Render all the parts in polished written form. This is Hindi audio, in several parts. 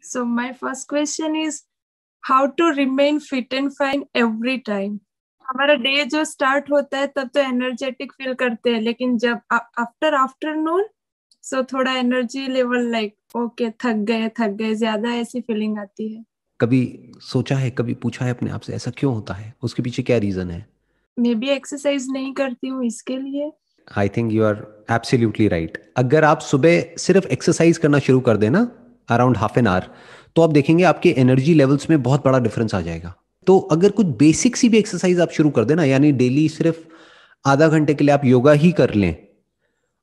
So my first question is how to remain fit and fine every time. हमारा डे जो स्टार्ट होता है तब तो एनर्जेटिक फील करते हैं, लेकिन जब आफ्टर आफ्टरनून सो थोड़ा एनर्जी लेवल लाइक ओके थक गए ज्यादा, ऐसी फीलिंग आती है। कभी सोचा है, कभी पूछा है अपने आप से ऐसा क्यों होता है, उसके पीछे क्या रीजन है? मे बी एक्सरसाइज नहीं करती हूँ इसके लिए। I think you are absolutely right. अगर आप सुबह सिर्फ एक्सरसाइज करना शुरू कर देना अराउंड हाफ एन आवर, तो आप देखेंगे आपके एनर्जी लेवल्स में बहुत बड़ा डिफरेंस आ जाएगा। तो अगर कुछ बेसिक सी भी एक्सरसाइज आप शुरू कर देना, यानी डेली सिर्फ आधा घंटे के लिए आप योगा ही कर लें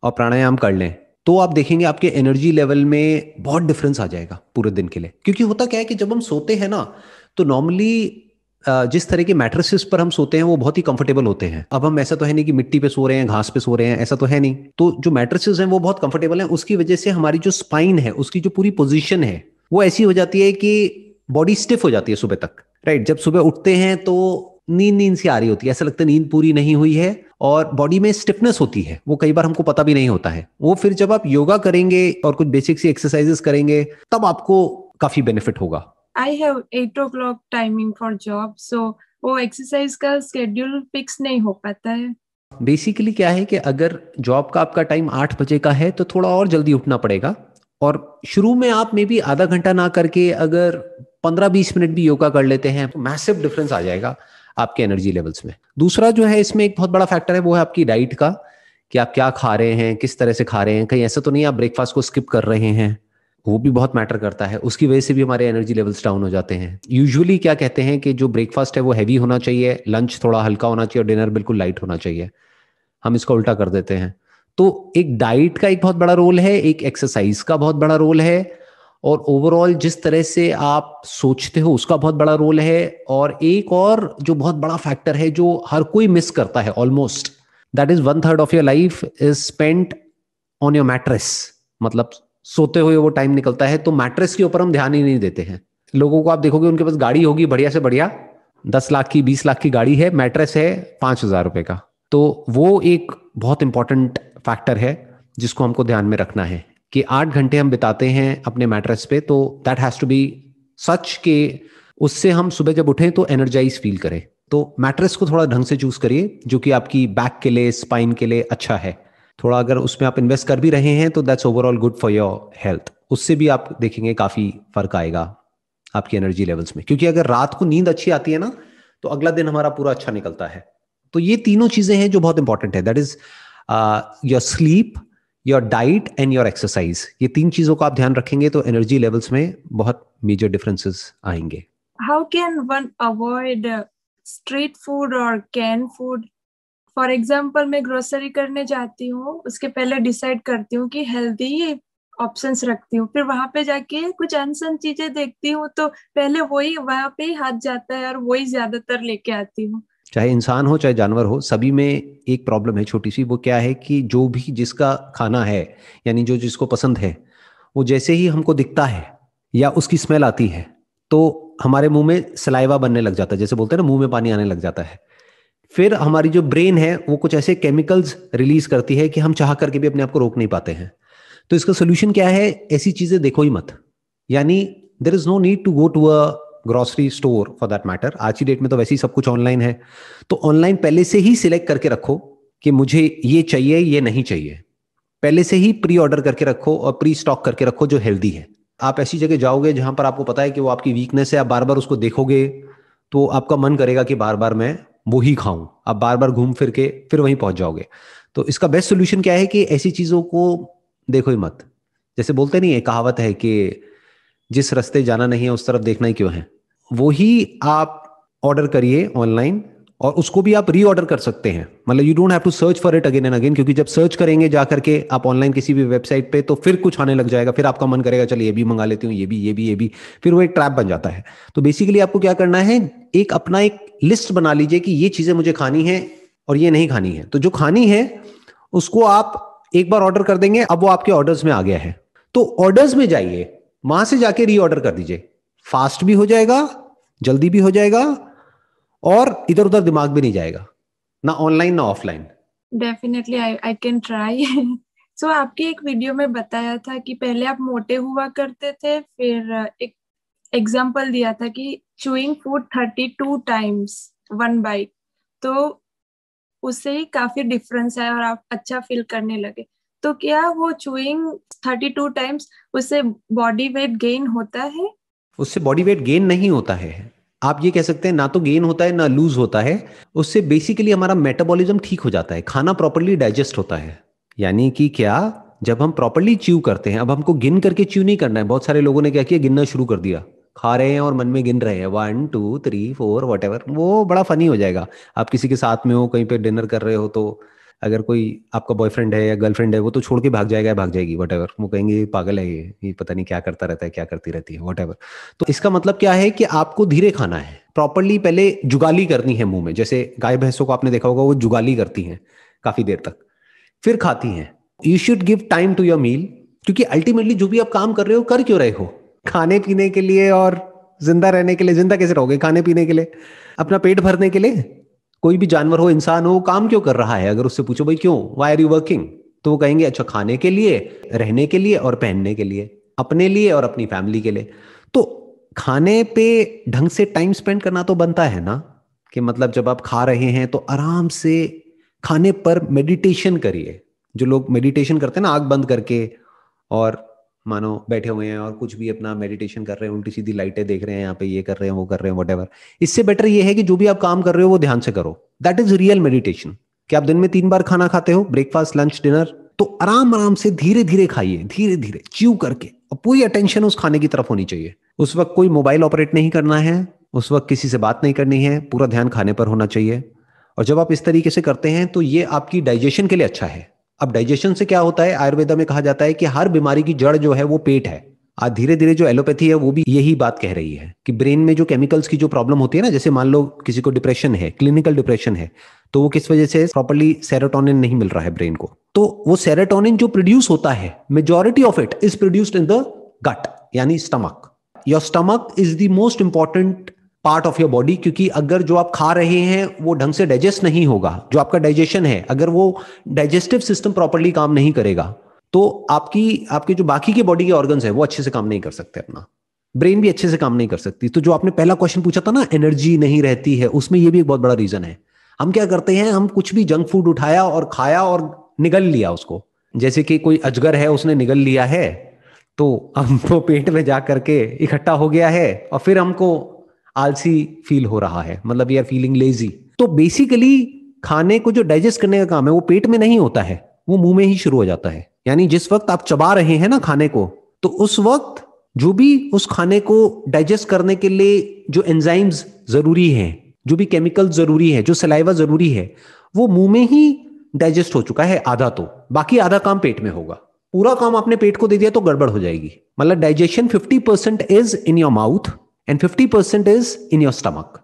और प्राणायाम कर लें, तो आप देखेंगे आपके एनर्जी लेवल में बहुत डिफरेंस आ जाएगा पूरे दिन के लिए। क्योंकि होता क्या है कि जब हम सोते हैं ना, तो नॉर्मली जिस तरह के मैट्रेसेस पर हम सोते हैं वो बहुत ही कंफर्टेबल होते हैं। अब हम ऐसा तो है नहीं कि मिट्टी पे सो रहे हैं, घास पे सो रहे हैं, ऐसा तो है नहीं। तो जो मैट्रेसेस हैं वो बहुत कंफर्टेबल हैं, उसकी वजह से हमारी जो स्पाइन है, उसकी जो पूरी पोजीशन है वो ऐसी हो जाती है कि बॉडी स्टिफ हो जाती है सुबह तक। राइट, जब सुबह उठते हैं तो नींद नींद सी आ रही होती है, ऐसा लगता है नींद पूरी नहीं हुई है और बॉडी में स्टिफनेस होती है, वो कई बार हमको पता भी नहीं होता है। वो फिर जब आप योगा करेंगे और कुछ बेसिक सी एक्सरसाइजेस करेंगे तब आपको काफी बेनिफिट होगा। I have 8 o'clock timing for job, so वो एक्सरसाइज का शेड्यूल फिक्स नहीं हो पाता है। बेसिकली क्या है कि अगर जॉब का आपका टाइम 8 बजे का है तो थोड़ा और जल्दी उठना पड़ेगा, और शुरू में आप मे बी आधा घंटा ना करके अगर 15-20 मिनट भी योगा कर लेते हैं तो मैसिव डिफरेंस आ जाएगा आपके एनर्जी लेवल्स में। दूसरा जो है इसमें एक बहुत बड़ा फैक्टर है, वो है आपकी डाइट का, कि आप क्या खा रहे हैं, किस तरह से खा रहे हैं। कहीं ऐसा तो नहीं आप ब्रेकफास्ट को स्किप कर रहे हैं, वो भी बहुत मैटर करता है। उसकी वजह से भी हमारे एनर्जी लेवल्स डाउन हो जाते हैं। यूजुअली क्या कहते हैं कि जो ब्रेकफास्ट है वो हैवी होना चाहिए, लंच थोड़ा हल्का होना चाहिए और डिनर बिल्कुल लाइट होना चाहिए। हम इसका उल्टा कर देते हैं। तो एक डाइट का एक बहुत बड़ा रोल है, एक एक्सरसाइज का बहुत बड़ा रोल है, और ओवरऑल जिस तरह से आप सोचते हो उसका बहुत बड़ा रोल है। और एक और जो बहुत बड़ा फैक्टर है जो हर कोई मिस करता है almost, that is 1/3 of your life is spent on your mattress. मतलब सोते हुए वो टाइम निकलता है, तो मैट्रेस के ऊपर हम ध्यान ही नहीं देते हैं। लोगों को आप देखोगे उनके पास गाड़ी होगी बढ़िया से बढ़िया, 10 लाख की 20 लाख की गाड़ी है, मैट्रेस है 5,000 रुपए का। तो वो एक बहुत इंपॉर्टेंट फैक्टर है जिसको हमको ध्यान में रखना है कि 8 घंटे हम बिताते हैं अपने मैट्रेस पे, तो दैट हैज टू बी सच के उससे हम सुबह जब उठें तो एनर्जाइज फील करें। तो मैट्रेस को थोड़ा ढंग से चूज करिए जो कि आपकी बैक के लिए, स्पाइन के लिए अच्छा है। थोड़ा अगर उसमें आप इन्वेस्ट कर भी रहे हैं तो that's overall good for your health. उससे भी आप देखेंगे काफी फर्क आएगा आपकी एनर्जी लेवल्स में। क्योंकि अगर रात को नींद अच्छी आती है ना, तो अगला दिन हमारा पूरा अच्छा निकलता है। तो ये तीनों चीजें हैं जो बहुत इंपॉर्टेंट है, that is your sleep, your diet and your exercise. ये 3 चीजों का आप ध्यान रखेंगे तो एनर्जी लेवल्स में बहुत मेजर डिफरेंसेस आएंगे। How can one avoid street food और कैन फूड? फॉर एग्जाम्पल मैं ग्रोसरी करने जाती हूँ, उसके पहले डिसाइड करती हूँ कि हेल्दी ऑप्शंस रखती हूँ, फिर वहां पे जाके कुछ अनसन चीजें देखती हूँ तो पहले वही वहां पे ही हाथ जाता है और वही ज्यादातर लेके आती हूँ। चाहे इंसान हो चाहे जानवर हो, सभी में एक प्रॉब्लम है छोटी सी। वो क्या है कि जो भी जिसका खाना है, यानी जो जिसको पसंद है, वो जैसे ही हमको दिखता है या उसकी स्मेल आती है तो हमारे मुंह में सलाइवा बनने लग जाता है, जैसे बोलते हैं ना, मुंह में पानी आने लग जाता है। फिर हमारी जो ब्रेन है वो कुछ ऐसे केमिकल्स रिलीज करती है कि हम चाह करके भी अपने आप को रोक नहीं पाते हैं। तो इसका सोल्यूशन क्या है? ऐसी चीजें देखो ही मत। यानी there is no need to go to a grocery store for that matter. आज की डेट में तो वैसे ही सब कुछ ऑनलाइन है। तो ऑनलाइन पहले से ही सिलेक्ट करके रखो कि मुझे ये चाहिए, ये नहीं चाहिए। पहले से ही प्री ऑर्डर करके रखो और प्री स्टॉक करके रखो जो हेल्दी है। आप ऐसी जगह जाओगे जहां पर आपको पता है कि वो आपकी वीकनेस है, आप बार बार उसको देखोगे तो आपका मन करेगा कि बार बार मैं वो ही खाऊं। आप बार बार घूम फिर के फिर वहीं पहुंच जाओगे। तो इसका बेस्ट सोल्यूशन क्या है कि ऐसी चीजों को देखो ही मत। जैसे बोलते नहीं है, कहावत है कि जिस रास्ते जाना नहीं है उस तरफ देखना ही क्यों है। वो ही आप ऑर्डर करिए ऑनलाइन, और उसको भी आप री ऑर्डर कर सकते हैं। मतलब you don't have to search for it again and again, क्योंकि जब सर्च करेंगे जा करके आप ऑनलाइन किसी भी वेबसाइट पे तो फिर कुछ आने लग जाएगा, फिर आपका मन करेगा चलिए ये भी मंगा लेती हूँ, ये भी, फिर वो एक ट्रैप बन जाता है। तो बेसिकली आपको क्या करना है, एक अपना एक लिस्ट बना लीजिए कि ये चीजें मुझे खानी है और ये नहीं खानी है। तो जो खानी है उसको आप एक बार ऑर्डर कर देंगे, अब वो आपके ऑर्डर्स में आ गया है। तो ऑर्डर्स में जाइए, वहां से जाके री ऑर्डर कर दीजिए। फास्ट भी हो जाएगा, जल्दी भी हो जाएगा, और इधर उधर दिमाग भी नहीं जाएगा, ना ऑनलाइन ना offline. Definitely I can try. So आपकी एक वीडियो में बताया था कि पहले आप मोटे हुआ करते थे, फिर एक एग्जाम्पल दिया था कि चूइंग फूड 32 टाइम्स 1 बाइट, तो उससे ही काफी डिफरेंस है और आप अच्छा फील करने लगे। तो क्या वो चूइंग 32 टाइम्स उससे बॉडी वेट गेन होता है? उससे बॉडी वेट गेन नहीं होता है। आप ये कह सकते हैं ना तो गेन होता है ना लूज होता है। उससे बेसिकली हमारा मेटाबॉलिज्म ठीक हो जाता है, खाना प्रॉपरली डाइजेस्ट होता है। यानी कि क्या, जब हम प्रॉपरली च्यू करते हैं, अब हमको गिन करके च्यू नहीं करना है। बहुत सारे लोगों ने क्या किया, गिनना शुरू कर दिया, खा रहे हैं और मन में गिन रहे हैं 1 2 3 4 वट एवर। वो बड़ा फनी हो जाएगा। आप किसी के साथ में हो, कहीं पे डिनर कर रहे हो, तो अगर कोई आपका बॉयफ्रेंड है या गर्लफ्रेंड है, वो तो छोड़ के भाग जाएगा, भाग जाएगी वट एवर। वो कहेंगे ये पागल है, ये पता नहीं क्या करता रहता है, क्या करती रहती है, वट एवर। तो इसका मतलब क्या है कि आपको धीरे खाना है, प्रॉपरली पहले जुगाली करनी है मुंह में। जैसे गाय भैंसों को आपने देखा होगा, वो जुगाली करती हैं काफी देर तक, फिर खाती हैं। You should give time to your meal, क्योंकि अल्टीमेटली जो भी आप काम कर रहे हो, कर क्यों रहे हो? खाने पीने के लिए और जिंदा रहने के लिए। जिंदा कैसे रहोगे खाने पीने के लिए? अपना पेट भरने के लिए। कोई भी जानवर हो, इंसान हो, काम क्यों कर रहा है? अगर उससे पूछो भाई क्यों, वाई आर यू वर्किंग, तो वो कहेंगे अच्छा खाने के लिए, रहने के लिए और पहनने के लिए, अपने लिए और अपनी फैमिली के लिए। तो खाने पे ढंग से टाइम स्पेंड करना तो बनता है ना, कि मतलब जब आप खा रहे हैं तो आराम से खाने पर मेडिटेशन करिए। जो लोग मेडिटेशन करते हैं ना आंख बंद करके, और मानो बैठे हुए हैं और कुछ भी अपना मेडिटेशन कर रहे हैं, उल्टी सीधी लाइटें देख रहे हैं, यहाँ पे ये कर रहे हैं, वो कर रहे हैं, वट। इससे बेटर ये है कि जो भी आप काम कर रहे हो वो ध्यान से करो। That is real meditation. कि आप दिन में 3 बार खाना खाते हो, ब्रेकफास्ट लंच डिनर, तो आराम आराम से धीरे धीरे खाइए, धीरे धीरे च्यू करके, और पूरी अटेंशन उस खाने की तरफ होनी चाहिए। उस वक्त कोई मोबाइल ऑपरेट नहीं करना है, उस वक्त किसी से बात नहीं करनी है, पूरा ध्यान खाने पर होना चाहिए। और जब आप इस तरीके से करते हैं तो ये आपकी डाइजेशन के लिए अच्छा है। अब डाइजेशन से क्या होता है, आयुर्वेदा में कहा जाता है कि हर बीमारी की जड़ जो है वो पेट है। आज धीरे धीरे जो एलोपैथी है वो भी यही बात कह रही है कि ब्रेन में जो केमिकल्स की जो प्रॉब्लम होती है ना, जैसे मान लो किसी को डिप्रेशन है, क्लिनिकल डिप्रेशन है, तो वो किस वजह से, प्रॉपर्ली सेरोटोनिन नहीं मिल रहा है ब्रेन को। तो वो सेरोटोनिन जो प्रोड्यूस होता है, majority of it is produced in the gut, यानी stomach. Your stomach is the most important part of your body, क्योंकि अगर जो आप खा रहे हैं वो ढंग से डाइजेस्ट नहीं होगा, जो आपका डाइजेशन है, अगर वो डाइजेस्टिव सिस्टम प्रॉपर्ली काम नहीं करेगा, तो आपकी जो बाकी के बॉडी के ऑर्गन्स है वो अच्छे से काम नहीं कर सकते, अपना ब्रेन भी अच्छे से काम नहीं कर सकती। तो जो आपने पहला क्वेश्चन पूछा था ना, एनर्जी नहीं रहती है, उसमें ये भी एक बहुत बड़ा रीजन है। हम क्या करते हैं, हम कुछ भी जंक फूड उठाया और खाया और निगल लिया उसको। जैसे कि कोई अजगर है, उसने निगल लिया है, तो हमको पेट में जा करके इकट्ठा हो गया है, और फिर हमको आलसी फील हो रहा है, मतलब वी आर फीलिंग लेजी। तो बेसिकली खाने को जो डाइजेस्ट करने का काम है वो पेट में नहीं होता है, वो मुंह में ही शुरू हो जाता है। यानी जिस वक्त आप चबा रहे हैं ना खाने को, तो उस वक्त जो भी उस खाने को डाइजेस्ट करने के लिए जो एंजाइम्स जरूरी हैं, जो भी केमिकल जरूरी है, जो सलाइवा जरूरी है, वो मुंह में ही डाइजेस्ट हो चुका है आधा। तो बाकी आधा काम पेट में होगा। पूरा काम आपने पेट को दे दिया तो गड़बड़ हो जाएगी। मतलब digestion 50% is in your mouth and 50% is in your stomach.